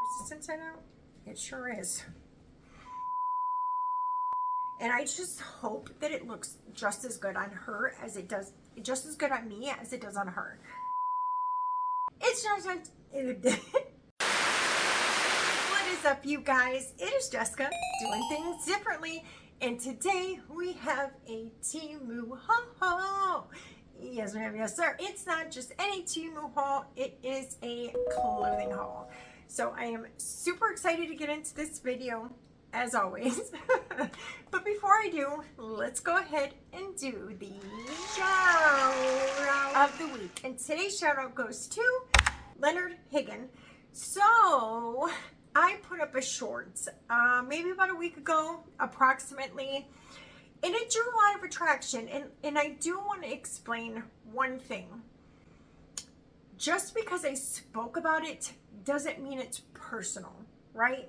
Resistance in out? It sure is. And I just hope that it looks just as good on her as it does, just as good on me as it does on her. It's just what is up, you guys? It is Jessica doing things differently, and today we have a Temu haul. Yes, ma'am, yes, sir. It's not just any Temu haul; it is a clothing haul. So I am super excited to get into this video, as always. But before I do, let's go ahead and do the shout out of the week. And today's shout out goes to Leonard Higgin. So I put up a short maybe about a week ago, approximately, and it drew a lot of attraction. And I do want to explain one thing. Just because I spoke about it doesn't mean it's personal, right?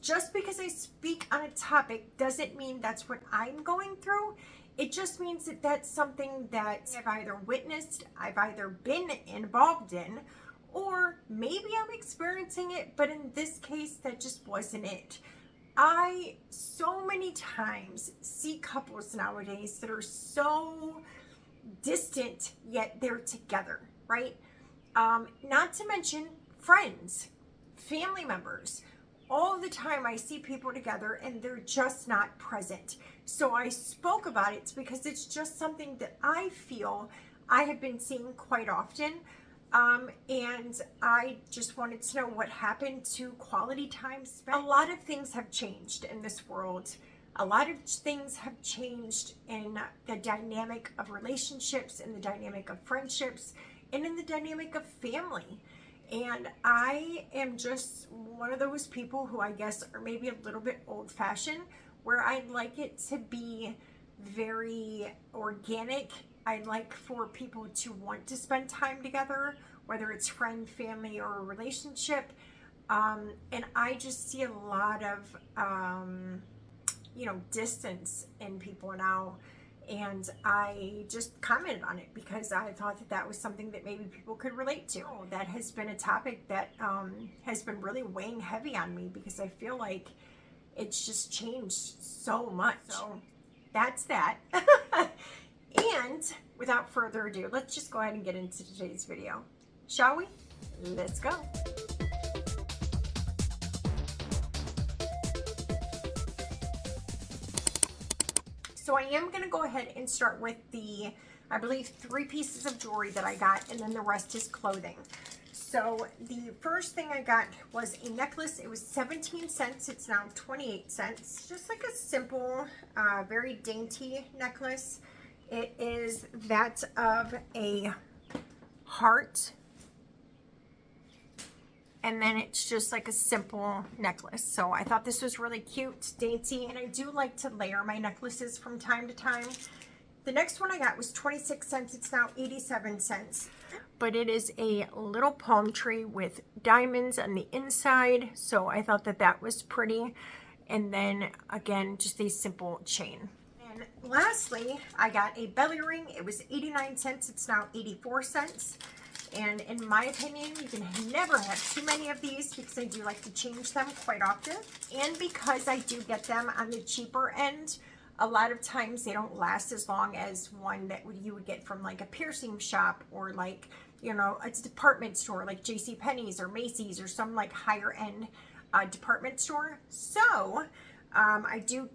Just because I speak on a topic doesn't mean that's what I'm going through. It just means that that's something that I've either witnessed, I've either been involved in, or maybe I'm experiencing it, but in this case, that just wasn't it. I so many times see couples nowadays that are so distant, yet they're together, right? Not to mention friends, family members. All the time I see people together and they're just not present. So I spoke about it because it's just something that I feel I have been seeing quite often. And I just wanted to know what happened to quality time spent. A lot of things have changed in this world. A lot of things have changed in the dynamic of relationships, in the dynamic of friendships, and in the dynamic of family. And I am just one of those people who I guess are maybe a little bit old-fashioned, where I'd like it to be very organic. I'd like for people to want to spend time together, whether it's friend, family, or a relationship. And I just see a lot of, distance in people now. And I just commented on it because I thought that that was something that maybe people could relate to. That has been a topic that has been really weighing heavy on me because I feel like it's just changed so much. So that's that. And without further ado, let's just go ahead and get into today's video. Shall we? Let's go. So I am going to go ahead and start with the, I believe, 3 pieces of jewelry that I got, and then the rest is clothing. So the first thing I got was a necklace. It was 17 cents. It's now 28 cents. Just like a simple, very dainty necklace. It is that of a heart. And then it's just like a simple necklace. So I thought this was really cute, dainty, and I do like to layer my necklaces from time to time. The next one I got was 26 cents. It's now 87 cents. But it is a little palm tree with diamonds on the inside. So I thought that that was pretty. And then again, just a simple chain. And lastly, I got a belly ring. It was 89 cents. It's now 84 cents. And in my opinion, you can never have too many of these because I do like to change them quite often. And because I do get them on the cheaper end, a lot of times they don't last as long as one that you would get from like a piercing shop or like, a department store like JCPenney's or Macy's or some like higher end department store. So I do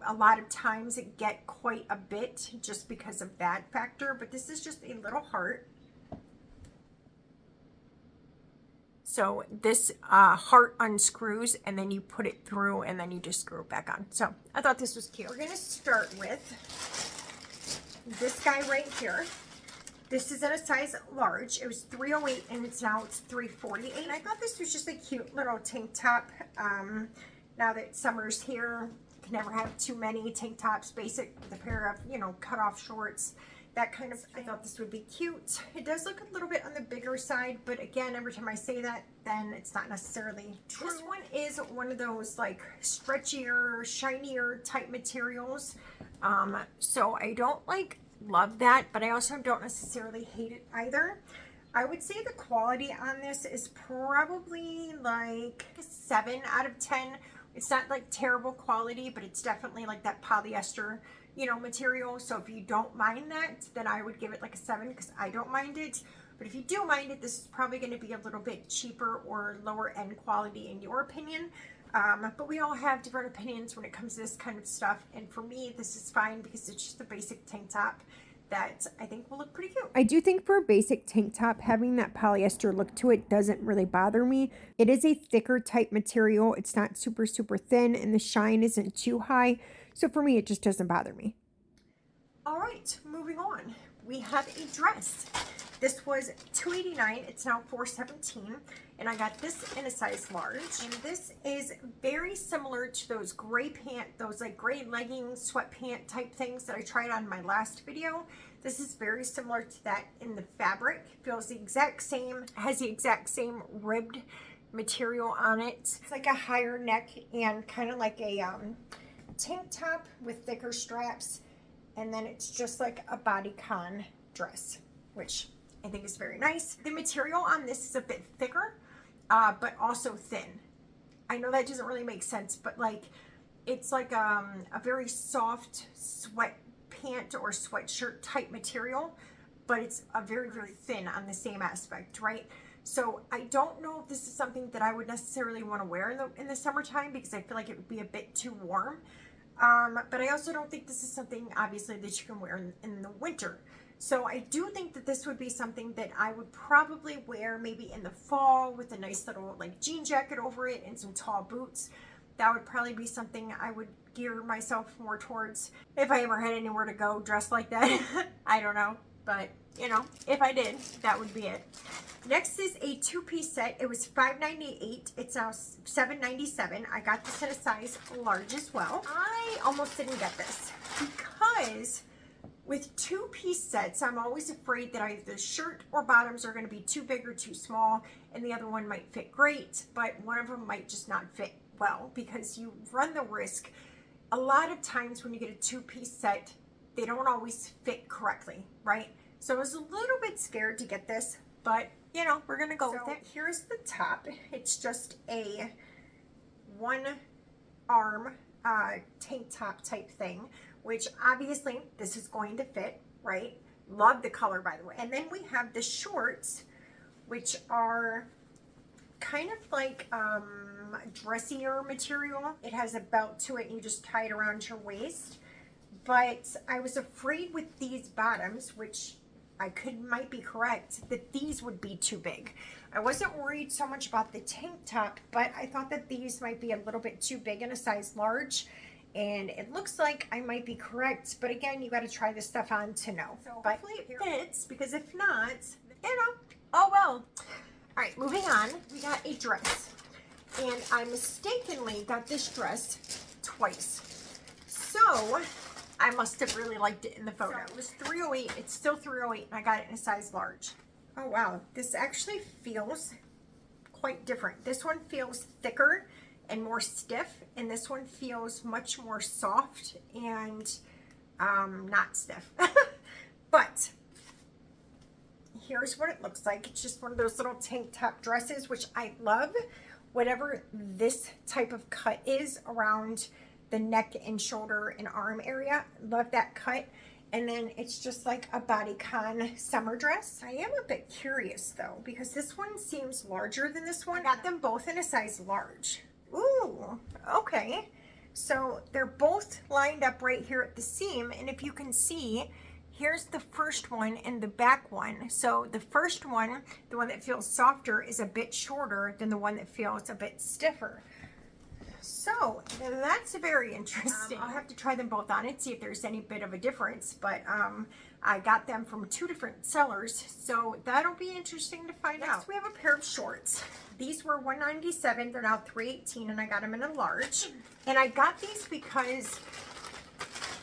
a lot of times get quite a bit just because of that factor. But this is just a little heart. So this heart unscrews and then you put it through and then you just screw it back on. So I thought this was cute. We're going to start with this guy right here. This is in a size large. It was 308 and it's 348. And I thought this was just a cute little tank top. Now that summer's here, you can never have too many tank tops. Basic with a pair of, cut off shorts. That kind of, I thought this would be cute. It does look a little bit on the bigger side, but again, every time I say that, then it's not necessarily true. This one is one of those like stretchier, shinier type materials. So I don't love that, but I also don't necessarily hate it either. I would say the quality on this is probably like a 7 out of 10. It's not like terrible quality, but it's definitely like that polyester, you know, material. So if you don't mind that, then I would give it like a 7 because I don't mind it. But if you do mind it, this is probably going to be a little bit cheaper or lower end quality in your opinion. But we all have different opinions when it comes to this kind of stuff. And for me, this is fine because it's just a basic tank top that I think will look pretty cute. I do think for a basic tank top, having that polyester look to it doesn't really bother me. It is a thicker type material. It's not super, super thin, and the shine isn't too high. So for me, it just doesn't bother me. All right, moving on. We have a dress. This was $289. It's now $417. And I got this in a size large. And this is very similar to those gray those like gray leggings, sweatpant type things that I tried on my last video. This is very similar to that in the fabric. Feels the exact same, has the exact same ribbed material on it. It's like a higher neck and kind of like a tank top with thicker straps. And then it's just like a bodycon dress, which I think is very nice. The material on this is a bit thicker, but also thin. I know that doesn't really make sense, but like, it's like a very soft sweatpant or sweatshirt type material, but it's a very, very thin on the same aspect, right? So I don't know if this is something that I would necessarily want to wear in the summertime because I feel like it would be a bit too warm. But I also don't think this is something obviously that you can wear in the winter. So I do think that this would be something that I would probably wear maybe in the fall with a nice little like jean jacket over it and some tall boots. That would probably be something I would gear myself more towards if I ever had anywhere to go dressed like that. I don't know, but you know, if I did, that would be it. Next is a two-piece set. It was $5.98. It's now $7.97. I got this in a size large as well. I almost didn't get this because with two-piece sets, I'm always afraid that either the shirt or bottoms are going to be too big or too small, and the other one might fit great, but one of them might just not fit well because you run the risk. A lot of times when you get a two-piece set, they don't always fit correctly, right? So I was a little bit scared to get this, but you know, we're gonna go with it. Here's the top. It's just a one arm tank top type thing, which obviously this is going to fit, right? Love the color, by the way. And then we have the shorts, which are kind of like dressier material. It has a belt to it and you just tie it around your waist. But I was afraid with these bottoms, which might be correct, that these would be too big. I wasn't worried so much about the tank top, but I thought that these might be a little bit too big in a size large. And it looks like I might be correct, but again, you got to try this stuff on to know. So but hopefully it fits, because if not, you know, oh well. All right, moving on, we got a dress. And I mistakenly got this dress twice. So I must have really liked it in the photo. So it was $308. It's still $308, and I got it in a size large. Oh wow, this actually feels quite different. This one feels thicker and more stiff, and this one feels much more soft and not stiff. But here's what it looks like. It's just one of those little tank top dresses, which I love. Whatever this type of cut is around the neck and shoulder and arm area, love that cut. And then it's just like a bodycon summer dress. I am a bit curious though, because this one seems larger than this one. I got them both in a size large. Ooh, okay. So they're both lined up right here at the seam, and if you can see, here's the first one and the back one. So the first one, the one that feels softer, is a bit shorter than the one that feels a bit stiffer. So that's very interesting. I'll have to try them both on and see if there's any bit of a difference, but I got them from two different sellers, so that'll be interesting to find out. Next, we have a pair of shorts. These were $197. They're now $318, and I got them in a large. And I got these because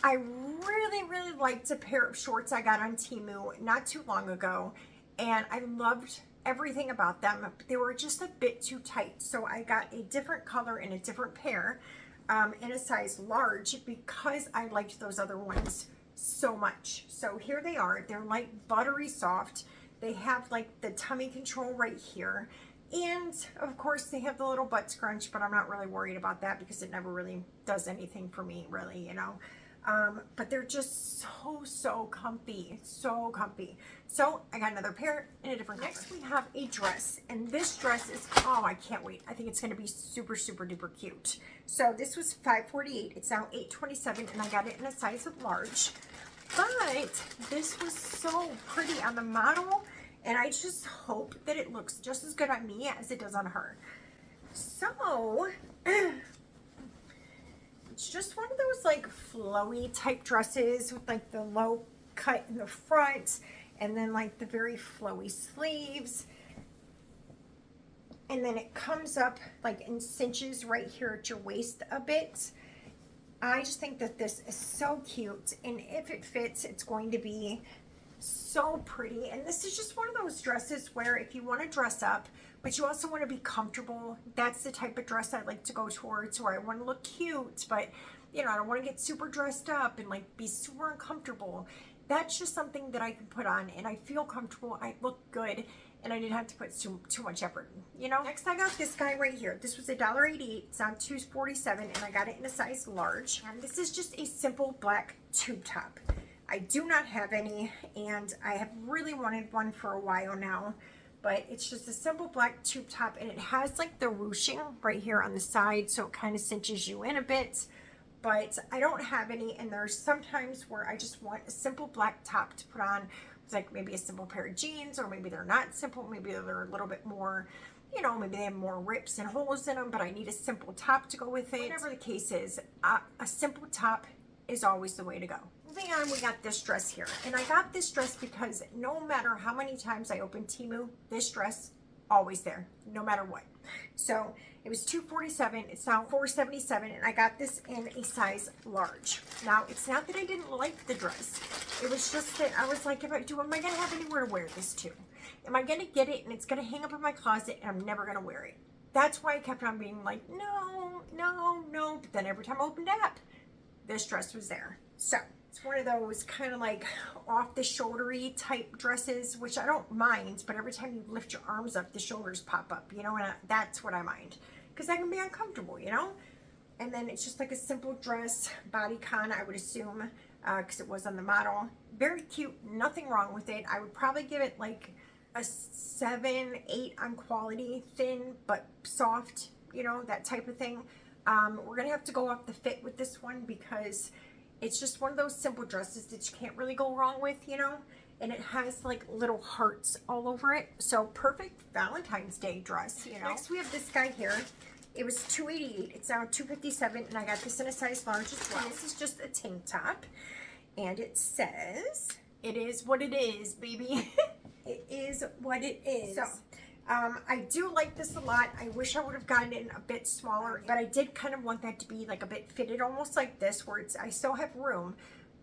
I really, really liked a pair of shorts I got on Temu not too long ago, and I loved everything about them. They were just a bit too tight, so I got a different color in a different pair in a size large because I liked those other ones so much. So here they are. They're like buttery soft. They have like the tummy control right here. And of course they have the little butt scrunch, but I'm not really worried about that because it never really does anything for me, really, you know. But they're just so comfy, so comfy. So I got another pair in a different color. Next we have a dress, and this dress is, oh, I can't wait. I think it's going to be super duper cute. So this was $5.48. It's now $8.27, and I got it in a size of large. But this was so pretty on the model, and I just hope that it looks just as good on me as it does on her. So it's just one of those like flowy type dresses with like the low cut in the front and then like the very flowy sleeves. And then it comes up like in cinches right here at your waist a bit. I just think that this is so cute, and if it fits, it's going to be so pretty. And this is just one of those dresses where if you want to dress up, but you also want to be comfortable, that's the type of dress I like to go towards, where I want to look cute, but you know, I don't want to get super dressed up and like be super uncomfortable. That's just something that I can put on and I feel comfortable, I look good, and I didn't have to put too much effort in, you know. Next I got this guy right here. This was $1.88. It's on $2.47, and I got it in a size large. And this is just a simple black tube top. I do not have any, and I have really wanted one for a while now, but it's just a simple black tube top, and it has like the ruching right here on the side, so it kind of cinches you in a bit. But I don't have any, and there's sometimes where I just want a simple black top to put on, like maybe a simple pair of jeans, or maybe they're not simple, maybe they're a little bit more, you know, maybe they have more rips and holes in them, but I need a simple top to go with it. Whatever the case is, a simple top is always the way to go. Moving on, we got this dress here, and I got this dress because no matter how many times I open Temu, this dress always there, no matter what. So it was $2.47. It's now $4.77, and I got this in a size large. Now, it's not that I didn't like the dress. It was just that I was like, am I going to have anywhere to wear this to? Am I going to get it and it's going to hang up in my closet and I'm never going to wear it? That's why I kept on being like, no. But then every time I opened it up, this dress was there. So it's one of those kind of like off the shouldery type dresses, which I don't mind, but every time you lift your arms up, the shoulders pop up, you know, and that's what I mind, because that can be uncomfortable, you know. And then it's just like a simple dress, Bodycon, I would assume, because it was on the model. Very cute, nothing wrong with it. I would probably give it like a 7, 8 on quality, thin but soft, you know, that type of thing. We're gonna have to go off the fit with this one because it's just one of those simple dresses that you can't really go wrong with, you know. And it has like little hearts all over it, so perfect Valentine's Day dress, you know. Next we have this guy here. It was $2.88. It's now $2.57, and I got this in a size large as well. This is just a tank top, and it says, "It is what it is, baby." It is what it is. So, I do like this a lot. I wish I would have gotten it a bit smaller, but I did kind of want that to be like a bit fitted, almost like this, where it's, I still have room,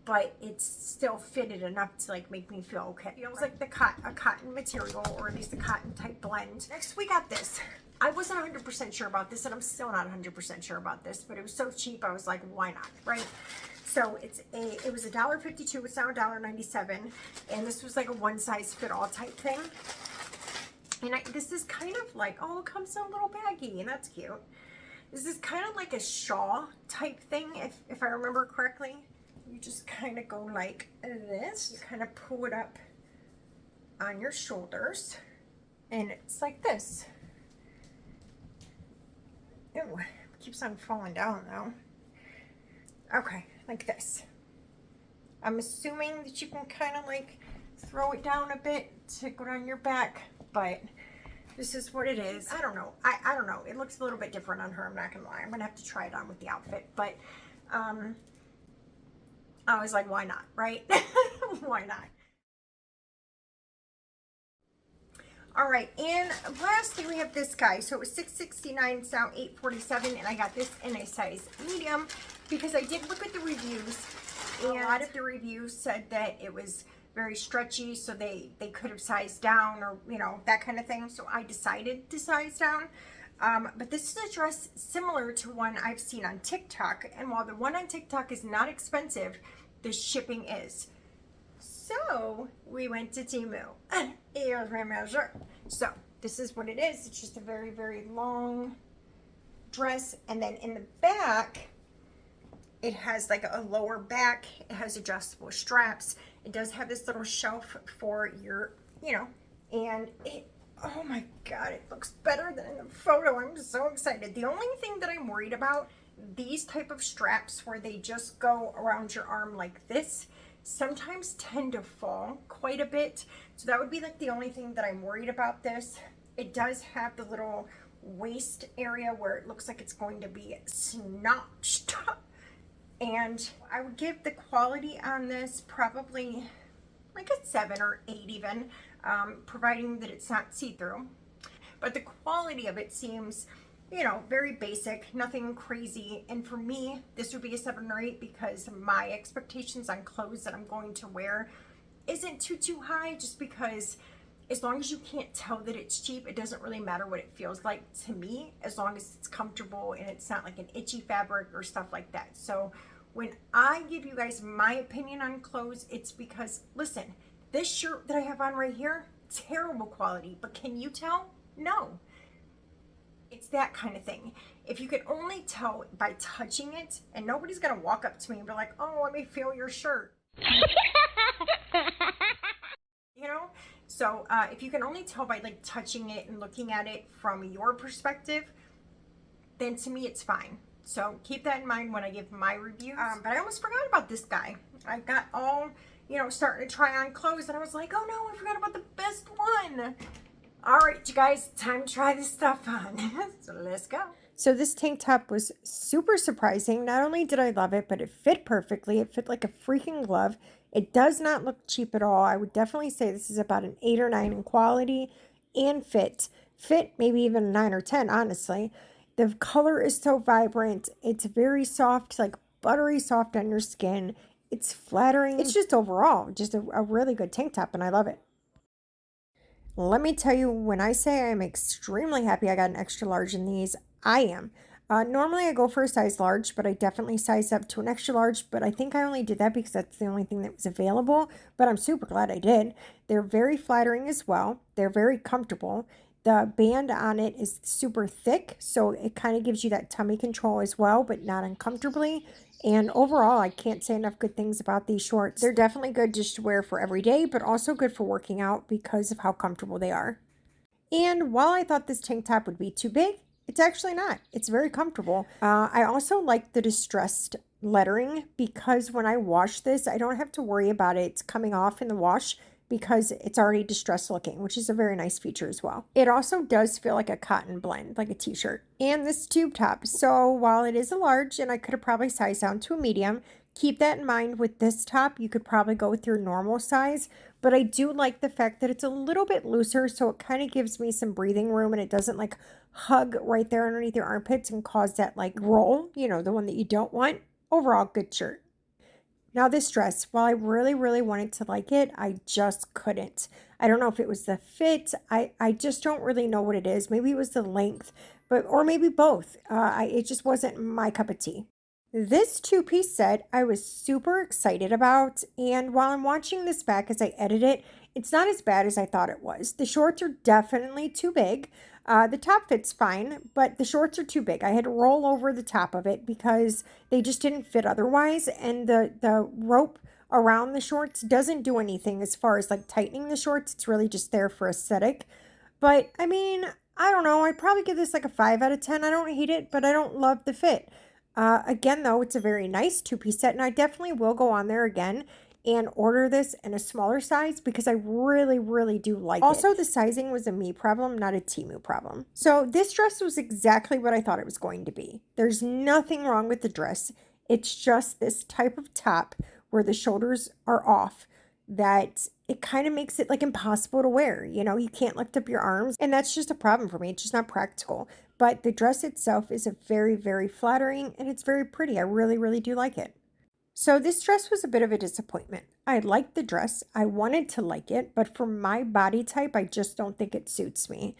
but it's still fitted enough to like make me feel okay. It feels like a cotton material, or at least a cotton type blend. Next we got this. I wasn't 100% sure about this, and I'm still not 100% sure about this, but it was so cheap, I was like, why not, right? So it was $1.52, it's now $1.97, and this was like a one size fit all type thing. And this is kind of like, oh, it comes in a little baggy, and that's cute. This is kind of like a shawl type thing, if I remember correctly. You just kind of go like this. You kind of pull it up on your shoulders, and it's like this. Ew, it keeps on falling down though. Okay, like this. I'm assuming that you can kind of like throw it down a bit to go down your back, but this is what it is. I don't know. I don't know. It looks a little bit different on her, I'm not gonna lie. I'm gonna have to try it on with the outfit, but I was like, why not, right? Why not? All right, and lastly we have this guy. So it was $6.69, it's now $8.47, and I got this in a size medium because I did look at the reviews, and a lot of the reviews said that it was very stretchy, so they could have sized down, or you know, that kind of thing. So I decided to size down. But this is a dress similar to one I've seen on TikTok, and while the one on TikTok is not expensive, the shipping is. So we went to Temu. Here's my measure. So this is what it is. It's just a very, very long dress. And then in the back, it has like a lower back. It has adjustable straps. It does have this little shelf for your, you know, and it, oh my God, it looks better than in the photo. I'm so excited. The only thing that I'm worried about, these type of straps where they just go around your arm like this, sometimes tend to fall quite a bit. So that would be like the only thing that I'm worried about this. It does have the little waist area where it looks like it's going to be snatched. And I would give the quality on this probably like a 7 or 8 even, providing that it's not see-through. But the quality of it seems, you know, very basic, nothing crazy. And for me, this would be a 7 or 8 because my expectations on clothes that I'm going to wear isn't too high, just because as long as you can't tell that it's cheap, it doesn't really matter what it feels like to me, as long as it's comfortable and it's not like an itchy fabric or stuff like that. So when I give you guys my opinion on clothes, it's because, listen, this shirt that I have on right here, terrible quality, but can you tell? No. It's that kind of thing. If you could only tell by touching it, and nobody's gonna walk up to me and be like, oh, let me feel your shirt. You know? So if you can only tell by like touching it and looking at it from your perspective, then to me it's fine. So keep that in mind when I give my reviews. But I almost forgot about this guy. I got all, you know, starting to try on clothes, and I was like, oh no, I forgot about the best one. All right, you guys, time to try this stuff on. So let's go. So this tank top was super surprising. Not only did I love it, but it fit perfectly. It fit like a freaking glove. It does not look cheap at all. I would definitely say this is about an 8 or 9 in quality and fit. Fit, maybe even a 9 or 10, honestly. The color is so vibrant. It's very soft, like buttery soft on your skin. It's flattering. It's just overall just a really good tank top, and I love it. Let me tell you, when I say I'm extremely happy I got an extra large in these, I am. Normally I go for a size large, but I definitely sized up to an extra large, but I think I only did that because that's the only thing that was available, but I'm super glad I did. They're very flattering as well. They're very comfortable. The band on it is super thick, so it kind of gives you that tummy control as well, but not uncomfortably. And overall, I can't say enough good things about these shorts. They're definitely good just to wear for every day, but also good for working out because of how comfortable they are. And while I thought this tank top would be too big, it's actually not. It's very comfortable. I also like the distressed lettering because when I wash this, I don't have to worry about it coming off in the wash because it's already distressed looking, which is a very nice feature as well. It also does feel like a cotton blend, like a t-shirt. And this tube top. So while it is a large, and I could have probably sized down to a medium, keep that in mind with this top. You could probably go with your normal size, but I do like the fact that it's a little bit looser, so it kind of gives me some breathing room and it doesn't like hug right there underneath your armpits and cause that like roll, you know, the one that you don't want. Overall, good shirt. Now this dress, while I really wanted to like it, I just couldn't. I don't know if it was the fit. I just don't really know what it is. Maybe it was the length, or maybe both. It just wasn't my cup of tea. This 2-piece set I was super excited about, and while I'm watching this back as I edit it, it's not as bad as I thought it was. The shorts are definitely too big. The top fits fine, but the shorts are too big. I had to roll over the top of it because they just didn't fit otherwise, and the rope around the shorts doesn't do anything as far as like tightening the shorts. It's really just there for aesthetic. But I mean, I don't know. I'd probably give this like a 5 out of 10. I don't hate it, but I don't love the fit. Again, though, it's a very nice 2-piece set, and I definitely will go on there again and order this in a smaller size because I really do like it. Also, the sizing was a me problem, not a Temu problem. So this dress was exactly what I thought it was going to be. There's nothing wrong with the dress. It's just this type of top where the shoulders are off that it kind of makes it like impossible to wear. You know, you can't lift up your arms, and that's just a problem for me. It's just not practical. But the dress itself is a very flattering, and it's very pretty. I really do like it. So this dress was a bit of a disappointment. I liked the dress. I wanted to like it, but for my body type, I just don't think it suits me.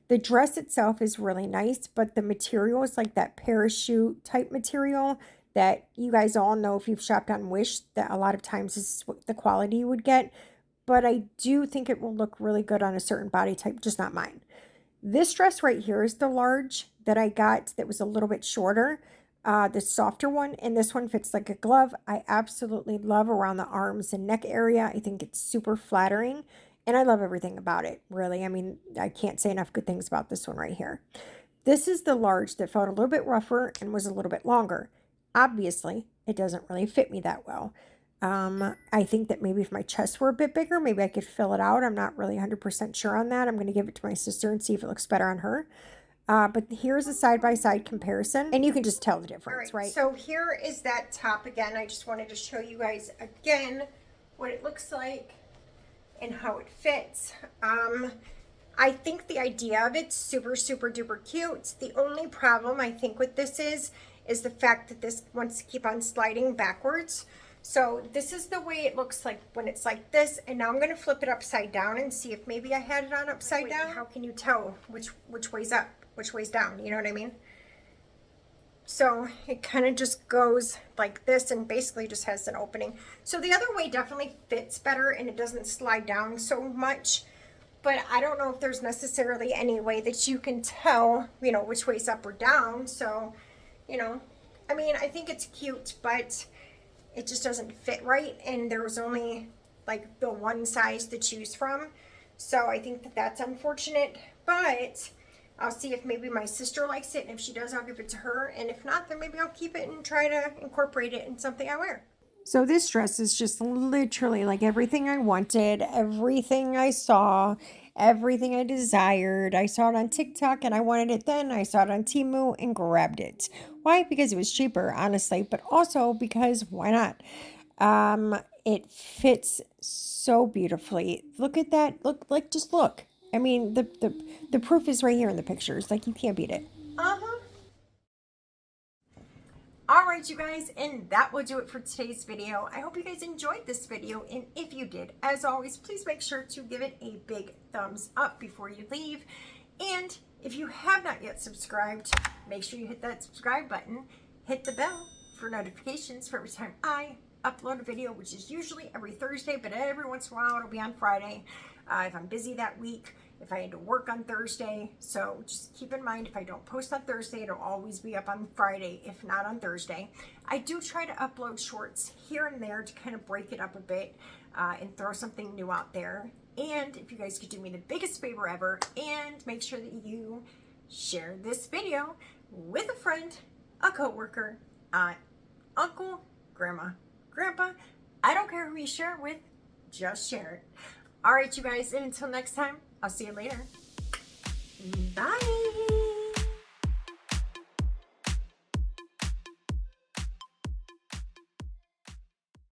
The dress itself is really nice, but the material is like that parachute type material that you guys all know if you've shopped on Wish that a lot of times this is what the quality you would get. But I do think it will look really good on a certain body type, just not mine. This dress right here is the large that I got that was a little bit shorter, the softer one, and this one fits like a glove. I absolutely love around the arms and neck area. I think it's super flattering, and I love everything about it, really. I mean, I can't say enough good things about this one right here. This is the large that felt a little bit rougher and was a little bit longer. Obviously, it doesn't really fit me that well. I think that maybe if my chest were a bit bigger, maybe I could fill it out. I'm not really 100% sure on that. I'm going to give it to my sister and see if it looks better on her. But here's a side-by-side comparison, and you can just tell the difference, right? So here is that top again. I just wanted to show you guys again what it looks like and how it fits. I think the idea of it's super, super duper cute. The only problem I think with this is the fact that this wants to keep on sliding backwards. So this is the way it looks like when it's like this, and now I'm going to flip it upside down and see if maybe I had it on upside down. How can you tell which way's up, which way's down? You know what I mean? So it kind of just goes like this and basically just has an opening. So the other way definitely fits better and it doesn't slide down so much. But I don't know if there's necessarily any way that you can tell, you know, which way's up or down. So, you know, I mean, I think it's cute, but it just doesn't fit right, and there was only like the one size to choose from. So I think that that's unfortunate, but I'll see if maybe my sister likes it, and if she does, I'll give it to her, and if not, then maybe I'll keep it and try to incorporate it in something I wear. So this dress is just literally like everything I wanted, everything I saw, everything I desired. I saw it on TikTok and I wanted it then. I saw it on Temu and grabbed it. Why? Because it was cheaper, honestly, but also because why not? It fits so beautifully. Look at that. Just look. I mean, the proof is right here in the pictures. Like, you can't beat it. Alright, you guys, and that will do it for today's video. I hope you guys enjoyed this video, and if you did, as always, please make sure to give it a big thumbs up before you leave. And if you have not yet subscribed, make sure you hit that subscribe button, hit the bell for notifications for every time I upload a video, which is usually every Thursday, but every once in a while it'll be on Friday if I'm busy that week, if I had to work on Thursday. So just keep in mind, if I don't post on Thursday, it'll always be up on Friday, if not on Thursday. I do try to upload shorts here and there to kind of break it up a bit and throw something new out there. And if you guys could do me the biggest favor ever and make sure that you share this video with a friend, a coworker, uncle, grandma, grandpa, I don't care who you share it with, just share it. All right, you guys, and until next time, I'll see you later. Bye.